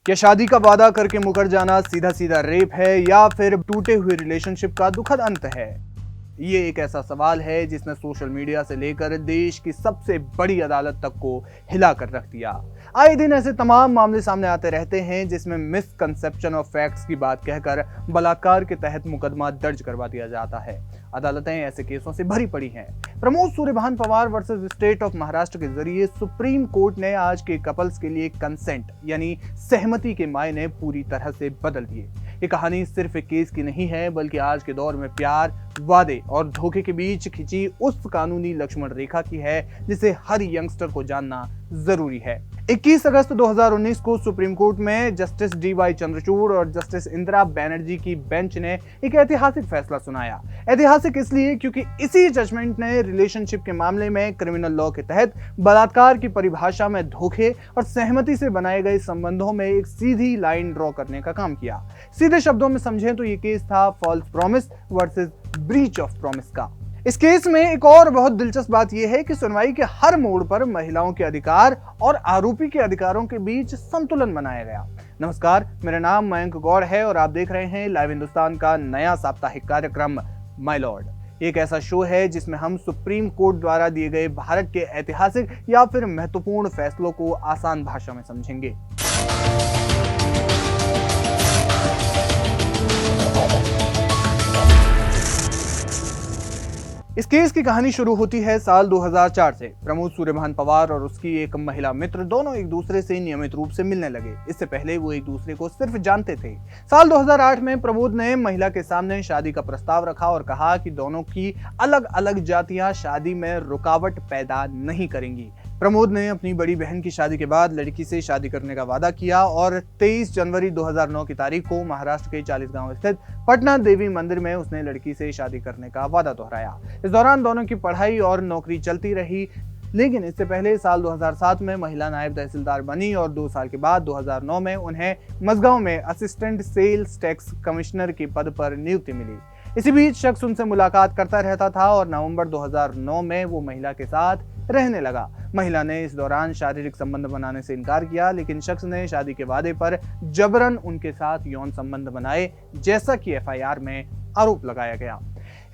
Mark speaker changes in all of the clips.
Speaker 1: क्या शादी का वादा करके मुकर जाना सीधा सीधा रेप है या फिर टूटे हुए रिलेशनशिप का दुखद अंत है? ये एक ऐसा सवाल है जिसने सोशल मीडिया से लेकर देश की सबसे बड़ी अदालत तक को हिला कर रख दिया। आए दिन ऐसे तमाम मामले सामने आते रहते हैं जिसमें मिसकंसेप्शन ऑफ फैक्ट्स की बात कहकर बलात्कार के तहत मुकदमा दर्ज करवा दिया जाता है। अदालतें ऐसे केसों से भरी पड़ी हैं। Pramod Suryabhan Pawar versus state of Maharashtra के जरिए सुप्रीम कोर्ट ने आज के कपल्स के लिए कंसेंट यानी सहमति के मायने पूरी तरह से बदल दिए। ये कहानी सिर्फ एक केस की नहीं है बल्कि आज के दौर में प्यार, वादे और धोखे के बीच खिंची उस कानूनी लक्ष्मण रेखा की है जिसे हर यंगस्टर को जानना जरूरी है। 21 अगस्त 2019 को सुप्रीम कोर्ट में जस्टिस डी.वाई. चंद्रचूड़ और जस्टिस इंदिरा बनर्जी की बेंच ने एक ऐतिहासिक फैसला सुनाया। ऐतिहासिक इसलिए क्योंकि इसी जजमेंट ने रिलेशनशिप के मामले में क्रिमिनल लॉ के तहत बलात्कार की परिभाषा में धोखे और सहमति से बनाए गए संबंधों में एक सीधी लाइन ड्रॉ करने का काम किया। सीधे शब्दों में समझें तो ये केस था false promise versus breach of promise का। इस केस में एक और बहुत दिलचस्प बात यह है कि सुनवाई के हर मोड़ पर महिलाओं के अधिकार और आरोपी के अधिकारों के बीच संतुलन बनाया गया। नमस्कार, मेरा नाम मयंक गौड़ है और आप देख रहे हैं लाइव हिंदुस्तान का नया साप्ताहिक कार्यक्रम माय लॉर्ड। एक ऐसा शो है जिसमें हम सुप्रीम कोर्ट द्वारा दिए गए भारत के ऐतिहासिक या फिर महत्वपूर्ण फैसलों को आसान भाषा में समझेंगे। इस केस की कहानी शुरू होती है साल 2004 से। प्रमोद सूर्यभान पवार और उसकी एक महिला मित्र दोनों एक दूसरे से नियमित रूप से मिलने लगे। इससे पहले वो एक दूसरे को सिर्फ जानते थे। साल 2008 में प्रमोद ने महिला के सामने शादी का प्रस्ताव रखा और कहा कि दोनों की अलग अलग जातियां शादी में रुकावट पैदा नहीं करेंगी। प्रमोद ने अपनी बड़ी बहन की शादी के बाद लड़की से शादी करने का वादा किया और 23 जनवरी 2009 की तारीख को महाराष्ट्र के 40 गांव स्थित पटना देवी मंदिर में उसने लड़की से शादी करने का वादा दोहराया। इस दौरान दोनों की पढ़ाई और नौकरी चलती रही, लेकिन इससे पहले साल 2007 में महिला नायब तहसीलदार बनी और 2 साल के बाद 2009 में उन्हें मझगांव में असिस्टेंट सेल्स टैक्स कमिश्नर के पद पर नियुक्ति मिली। इसी बीच शख्स उनसे मुलाकात करता रहता था और नवंबर 2009 में वो महिला के साथ रहने लगा। महिला ने इस दौरान शारीरिक संबंध बनाने से इनकार किया, लेकिन शख्स ने शादी के वादे पर जबरन उनके साथ यौन संबंध बनाए, जैसा कि एफआईआर में आरोप लगाया गया।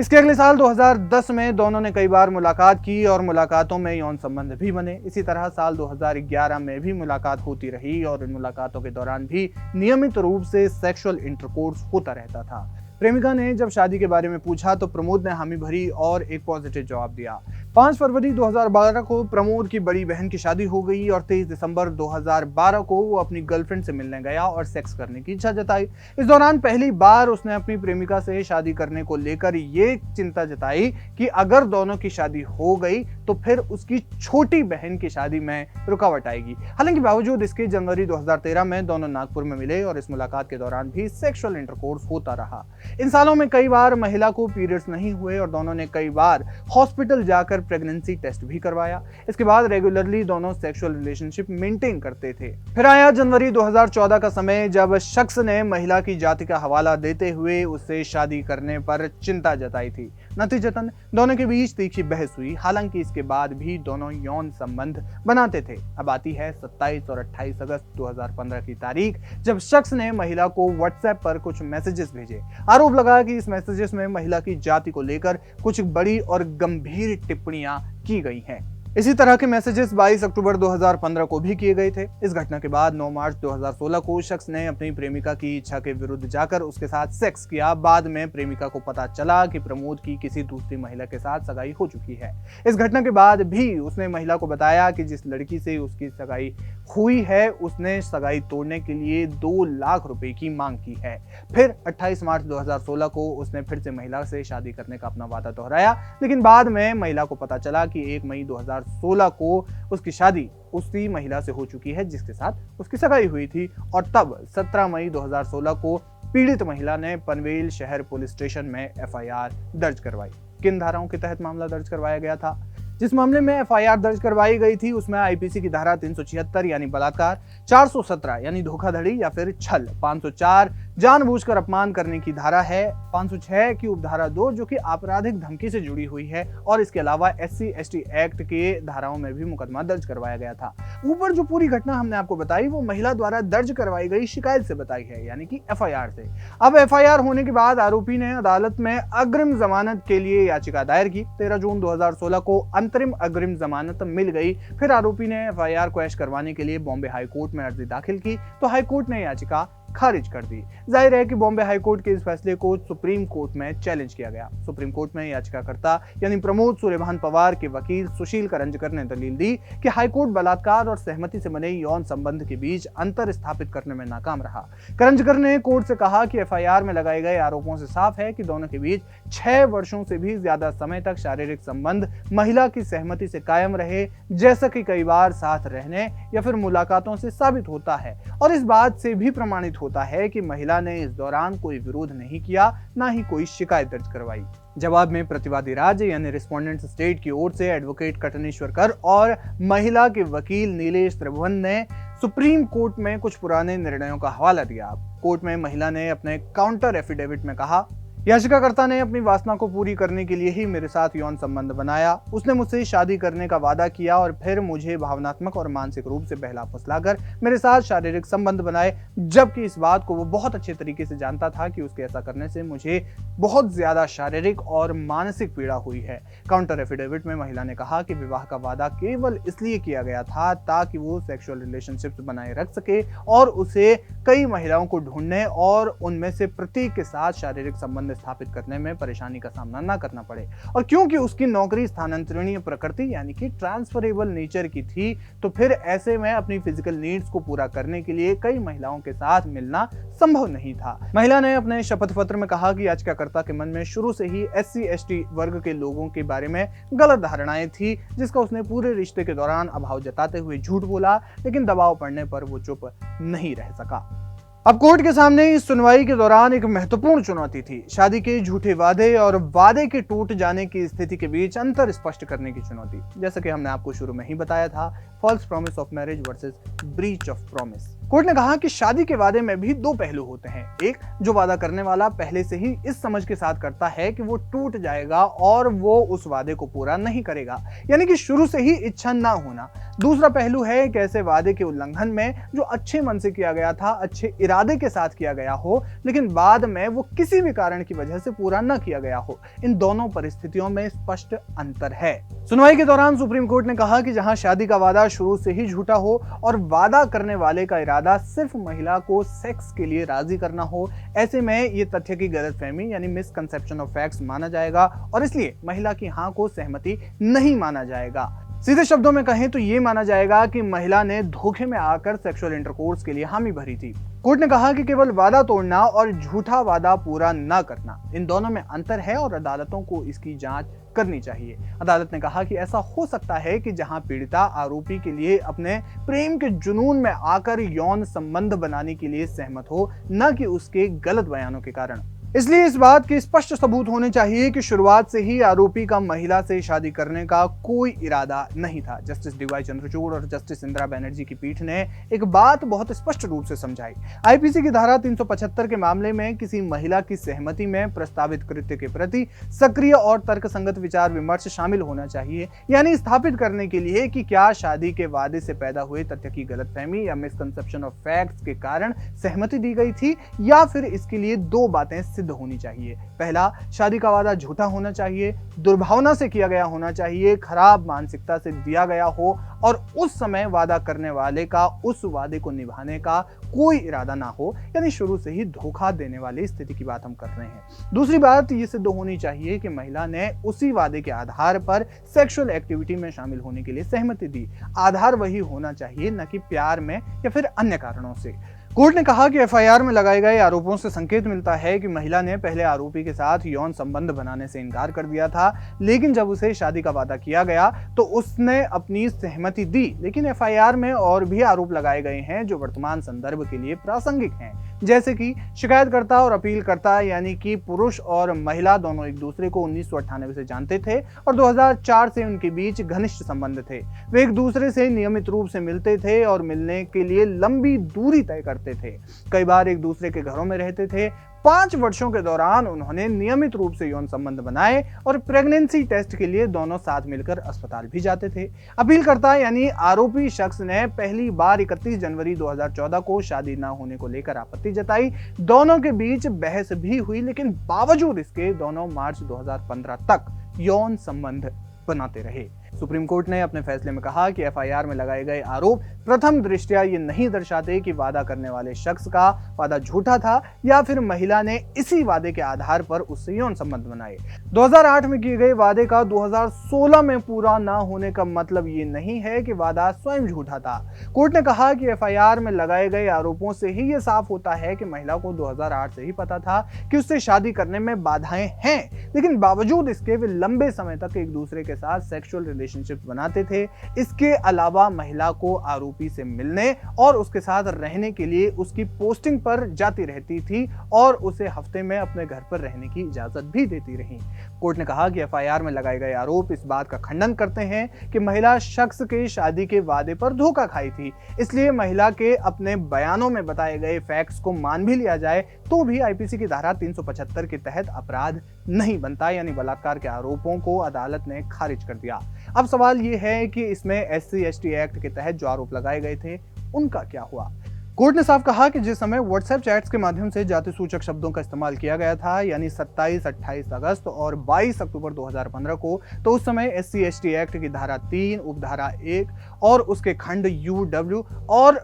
Speaker 1: इसके अगले साल 2010 में दोनों ने कई बार मुलाकात की और मुलाकातों में यौन संबंध भी बने। इसी तरह साल 2011 में भी मुलाकात होती रही और इन मुलाकातों के दौरान भी नियमित रूप से सेक्सुअल इंटरकोर्स होता रहता था। प्रेमिका ने जब शादी के बारे में पूछा तो प्रमोद ने हामी भरी और एक पॉजिटिव जवाब दिया। 5 फरवरी 2012 को प्रमोद की बड़ी बहन की शादी हो गई और 23 दिसंबर 2012 को वो अपनी गर्लफ्रेंड से मिलने गया और सेक्स करने की इच्छा जताई। इस दौरान पहली बार उसने अपनी प्रेमिका से शादी करने को लेकर ये चिंता जताई कि अगर दोनों की शादी हो गई तो फिर उसकी छोटी बहन की शादी में रुकावट आएगी। हालांकि बावजूद इसके जनवरी 2013 में दोनों नागपुर में मिले और इस मुलाकात के दौरान भी सेक्सुअल इंटरकोर्स होता रहा। इन सालों में कई बार महिला को पीरियड्स नहीं हुए और दोनों ने कई बार हॉस्पिटल जाकर प्रेगनेंसी टेस्ट भी करवाया। इसके बाद रेगुलरली दोनों सेक्सुअल रिलेशनशिप मेंटेन करते थे। फिर आया जनवरी 2014 का समय जब शख्स ने महिला की जाति का हवाला देते हुए उससे शादी करने पर चिंता जताई थी। नतीजतन दोनों के बीच तीखी बहस हुई। हालांकि इसके बाद भी दोनों यौन संबंध बनाते थे। अब आती है 27 और 28 अगस्त 2015 की तारीख जब शख्स ने महिला को व्हाट्सएप पर कुछ मैसेजेस भेजे। आरोप लगा कि इस मैसेजेस में महिला की जाति को लेकर कुछ बड़ी और गंभीर टिप्पणियां की गई हैं। इसी तरह के मैसेजेस 22 अक्टूबर 2015 को भी किए गए थे। इस घटना के बाद 9 मार्च 2016 को शख्स ने अपनी प्रेमिका की इच्छा के विरुद्ध जाकर उसके साथ सेक्स किया। बाद में प्रेमिका को पता चला कि प्रमोद की किसी दूसरी महिला के साथ सगाई हो चुकी है। इस घटना के बाद भी उसने महिला को बताया कि जिस लड़की से उसकी सगाई हुई है उसने सगाई तोड़ने के लिए 2 लाख रुपए की मांग की है। फिर 28 मार्च 2016 को उसने फिर से महिला से शादी करने का अपना वादा दोहराया, लेकिन बाद में महिला को पता चला कि 1 मई 2016 को उसकी शादी उसी महिला से हो चुकी है जिसके साथ उसकी सगाई हुई थी। और तब 17 मई 2016 को पीड़ित महिला ने पनवेल शहर पुलिस स्टेशन में एफआईआर दर्ज करवाई। किन धाराओं के तहत मामला दर्ज करवाया गया था? जिस मामले में एफआईआर दर्ज करवाई गई थी उसमें आईपीसी की धारा 376 यानी बलात्कार, 417 यानी धोखाधड़ी या फिर छल, 504 जानबूझकर अपमान करने की धारा है 506 की उपधारा 2 जो कि आपराधिक धमकी से जुड़ी हुई है, और इसके अलावा SC/ST एक्ट के धाराओं में भी मुकदमा दर्ज करवाया गया था। ऊपर जो पूरी घटना हमने आपको बताई वो महिला द्वारा दर्ज करवाई गई शिकायत से बताई है, यानी कि FIR से। अब FIR होने के बाद आरोपी ने अदालत में अग्रिम जमानत के लिए याचिका दायर की। 13 जून 2016 को अंतरिम अग्रिम जमानत मिल गई। फिर आरोपी ने FIR को ऐश करवाने के लिए बॉम्बे हाई कोर्ट में अर्जी दाखिल की तो हाई कोर्ट ने याचिका खारिज कर दी। जाहिर है कि बॉम्बे हाई कोर्ट के इस फैसले को सुप्रीम कोर्ट में चैलेंज किया गया। सुप्रीम कोर्ट में याचिकाकर्ता यानी प्रमोद सूर्यभान पवार के वकील सुशील करंजकर ने दलील दी कि हाईकोर्ट बलात्कार और सहमति से बने यौन संबंध के बीच अंतर स्थापित करने में नाकाम रहा। करंजकर ने कोर्ट से कहा कि FIR में लगाए गए आरोपों से साफ है कि दोनों के बीच 6 वर्षों से भी ज्यादा समय तक शारीरिक संबंध महिला की सहमति से कायम रहे, जैसा कि कई बार साथ रहने या फिर मुलाकातों से साबित होता है, और इस बात से भी प्रमाणित होता है कि महिला ने इस दौरान कोई विरोध नहीं किया, ना ही कोई शिकायत दर्ज करवाई। जवाब में प्रतिवादी राज्य यानी रिस्पोंडेंट स्टेट की ओर से एडवोकेट कटनेश्वर कर और महिला के वकील नीलेश त्रिभुवन ने सुप्रीम कोर्ट में कुछ पुराने निर्णयों का हवाला दिया। कोर्ट में महिला ने अपने काउंटर एफिडेविट में कहा, याचिकाकर्ता ने अपनी वासना को पूरी करने के लिए ही मेरे साथ यौन संबंध बनाया। उसने मुझसे शादी करने का वादा किया और फिर मुझे भावनात्मक और मानसिक रूप से बहला फुसलाकर मेरे साथ शारीरिक संबंध बनाए, जबकि इस बात को वो बहुत अच्छे तरीके से जानता था कि उसके ऐसा करने से मुझे बहुत ज्यादा शारीरिक और मानसिक पीड़ा हुई है। काउंटर एफिडेविट में महिला ने कहा कि विवाह का वादा केवल इसलिए किया गया था ताकि वो सेक्सुअल रिलेशनशिप्स बनाए रख सके और उसे कई महिलाओं को ढूंढने और उनमें से प्रत्येक के साथ शारीरिक संबंध स्थापित करने में परेशानी का सामना न करना पड़े। और क्योंकि उसकी नौकरी स्थानांतरणीय प्रकृति यानी कि ट्रांसफरेबल नेचर की थी, तो फिर ऐसे में अपनी फिजिकल नीड्स को पूरा करने के लिए कई महिलाओं के साथ मिलना संभव नहीं था। महिला ने अपने शपथ पत्र में कहा कि याचिकाकर्ता के मन में शुरू से ही SC/ST वर्ग के लोगों के बारे में गलत धारणाएं थी, जिसका उसने पूरे रिश्ते के दौरान अभाव जताते हुए झूठ बोला, लेकिन दबाव पड़ने पर वो चुप नहीं रह सका। अब कोर्ट के सामने इस सुनवाई के दौरान एक महत्वपूर्ण चुनौती थी, शादी के झूठे वादे और वादे के टूट जाने की स्थिति के बीच अंतर स्पष्ट करने की चुनौती। जैसा कि हमने आपको शुरू में ही बताया था, false promise of marriage versus breach of promise. Court ने कहा कि शादी के वादे में भी 2 पहलू होते हैं। एक, जो वादा करने वाला पहले से ही इस समझ के साथ करता है कि वो टूट जाएगा और वो उस वादे को पूरा नहीं करेगा, यानी कि शुरू से ही इच्छा ना होना। दूसरा पहलू है एक ऐसे वादे के उल्लंघन में जो अच्छे मन से किया गया था, अच्छे इरादे के साथ किया गया हो, लेकिन बाद में वो किसी भी कारण की वजह से पूरा न किया गया हो। इन दोनों परिस्थितियों में स्पष्ट अंतर है। सुनवाई के दौरान सुप्रीम कोर्ट ने कहा कि जहां शादी का वादा शुरू से ही झूठा हो और वादा करने वाले का इरादा सिर्फ महिला को सेक्स के लिए राजी करना हो, ऐसे में ये तथ्य की गलतफहमी यानी मिसकंसेप्शन ऑफ फैक्ट्स माना जाएगा और इसलिए महिला की हां को सहमति नहीं माना जाएगा। सीधे शब्दों में कहें तो ये माना जाएगा कि महिला ने धोखे में आकर सेक्सुअल इंटरकोर्स के लिए हामी भरी थी। कोर्ट ने कहा कि केवल वादा तोड़ना और झूठा वादा पूरा न करना, इन दोनों में अंतर है और अदालतों को इसकी जांच करनी चाहिए। अदालत ने कहा कि ऐसा हो सकता है कि जहां पीड़िता आरोपी के लिए अपने प्रेम के जुनून में आकर यौन संबंध बनाने के लिए सहमत हो, न कि उसके गलत बयानों के कारण। इसलिए इस बात के स्पष्ट सबूत होने चाहिए कि शुरुआत से ही आरोपी का महिला से शादी करने का कोई इरादा नहीं था। जस्टिस DY चंद्रचूड़ और जस्टिस इंदिरा बनर्जी की पीठ ने एक बात बहुत स्पष्ट रूप से समझाई। IPC की धारा 375 के मामले में किसी महिला की सहमति में प्रस्तावित कृत्य के प्रति सक्रिय और तर्कसंगत विचार विमर्श शामिल होना चाहिए, यानी स्थापित करने के लिए कि क्या शादी के वादे से पैदा हुए तथ्य की गलतफहमी या मिसकंसेप्शन ऑफ फैक्ट्स के कारण सहमति दी गई थी, या फिर इसके लिए 2 बातें होनी चाहिए। पहला, शादी का वादा झूठा होना चाहिए, दुर्भावना से किया गया होना चाहिए, खराब मानसिकता से दिया गया हो और उस समय वादा करने वाले का उस वादे को निभाने का कोई इरादा ना हो, यानी शुरू से ही धोखा देने वाली स्थिति की बात हम कर रहे हैं। दूसरी बात ये सिद्ध होनी चाहिए कि महिला ने उसी वादे के आधार पर सेक्सुअल एक्टिविटी में शामिल होने के लिए सहमति दी। आधार वही होना चाहिए, न कि प्यार में या फिर अन्य कारणों से। कोर्ट ने कहा कि FIR में लगाए गए आरोपों से संकेत मिलता है कि महिला ने पहले आरोपी के साथ यौन संबंध बनाने से इनकार कर दिया था, लेकिन जब उसे शादी का वादा किया गया तो उसने अपनी सहमति दी। लेकिन FIR में और भी आरोप लगाए गए हैं जो वर्तमान संदर्भ के लिए प्रासंगिक हैं। जैसे कि शिकायतकर्ता और अपीलकर्ता यानी कि पुरुष और महिला दोनों एक दूसरे को 1998 से जानते थे और 2004 से उनके बीच घनिष्ठ संबंध थे। वे एक दूसरे से नियमित रूप से मिलते थे और मिलने के लिए लंबी दूरी तय करते थे। कई बार एक दूसरे के घरों में रहते थे। 5 वर्षों के दौरान उन्होंने नियमित रूप से यौन संबंध बनाए और प्रेगनेंसी टेस्ट के लिए दोनों साथ मिलकर अस्पताल भी जाते थे। अपीलकर्ता यानी आरोपी शख्स ने पहली बार 31 जनवरी 2014 को शादी न होने को लेकर आपत्ति जताई। दोनों के बीच बहस भी हुई, लेकिन बावजूद इसके दोनों मार्च 2015 तक यौन संबंध बनाते रहे। सुप्रीम कोर्ट ने अपने फैसले में कहा कि एफआईआर में लगाए गए आरोप प्रथम दृष्टया ये नहीं दर्शाते कि वादा करने वाले शख्स का वादा झूठा था या फिर महिला ने इसी वादे के आधार पर उससे यौन संबंध बनाए। 2008 में किए गए वादे का 2016 में पूरा न होने का मतलब ये नहीं है कि वादा स्वयं झूठा था। कोर्ट ने कहा कि एफआईआर में लगाए गए आरोपों से ही ये साफ होता है कि महिला को 2008 से ही पता था कि उससे शादी करने में बाधाएं हैं, लेकिन बावजूद इसके वे लंबे समय तक एक दूसरे के साथ सेक्सुअल रिलेशनशिप बनाते थे। इसके अलावा महिला को आरोपी से मिलने और उसके साथ रहने के लिए उसकी पोस्टिंग पर जाती रहती थी और उसे हफ्ते में अपने घर पर रहने की इजाजत भी देती रही। कोर्ट ने कहा कि एफआईआर में लगाए गए आरोप इस बात का खंडन करते हैं कि महिला शख्स के शादी के वादे पर धोखा खाई थी, इसलिए महिला के अपने बयानों में बताए गए फैक्ट्स को मान भी लिया जाए तो भी आईपीसी की धारा 375 के तहत अपराध नहीं बनता, यानी बलात्कार के आरोपों को अदालत ने खारिज कर दिया। अब सवाल ये है कि इसमें SC/ST एक्ट के तहत जो आरोप लगाए गए थे उनका क्या हुआ। कोर्ट ने साफ कहा कि जिस समय व्हाट्सएप चैट्स के माध्यम से जाति सूचक शब्दों का इस्तेमाल किया गया था, यानी 27, 28 अगस्त और 22 अक्टूबर 2015 को, तो उस समय SC/ST एक्ट की धारा 3, उपधारा 1 और उसके खंड UW और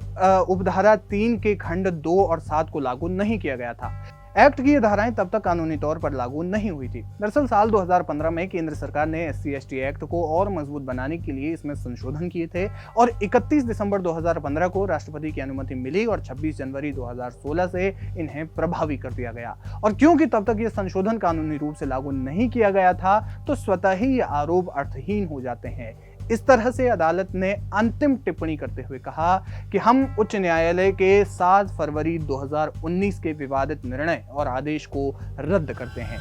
Speaker 1: उपधारा 3 के खंड 2 और 7 को लागू नहीं किया गया था। एक्ट की ये धाराएं तब तक कानूनी तौर पर लागू नहीं हुई थी। दरअसल साल 2015 में केंद्र सरकार ने SC/ST एक्ट को और मजबूत बनाने के लिए इसमें संशोधन किए थे और 31 दिसंबर 2015 को राष्ट्रपति की अनुमति मिली और 26 जनवरी 2016 से इन्हें प्रभावी कर दिया गया। और क्योंकि तब तक ये संशोधन कानूनी रूप से लागू नहीं किया गया था, तो स्वतः ही ये आरोप अर्थहीन हो जाते हैं। इस तरह से अदालत ने अंतिम टिप्पणी करते हुए कहा कि हम उच्च न्यायालय के 7 फरवरी 2019 के विवादित निर्णय और आदेश को रद्द करते हैं।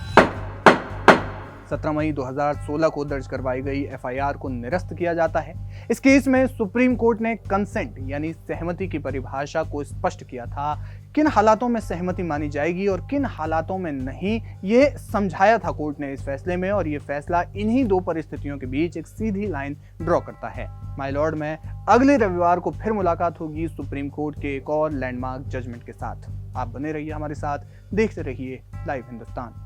Speaker 1: 17 मई 2016 को दर्ज करवाई गई एफआईआर को निरस्त किया जाता है। इस केस में सुप्रीम कोर्ट ने कंसेंट यानी सहमति की परिभाषा को स्पष्ट किया था। किन हालातों में सहमति मानी जाएगी और किन हालातों में नहीं, ये समझाया था कोर्ट ने इस फैसले में, और ये फैसला इन्हीं दो परिस्थितियों के बीच एक सीधी लाइन ड्रॉ करता है। माय लॉर्ड में अगले रविवार को फिर मुलाकात होगी सुप्रीम कोर्ट के एक और लैंडमार्क जजमेंट के साथ। आप बने रहिए हमारे साथ, देखते रहिए लाइव हिंदुस्तान।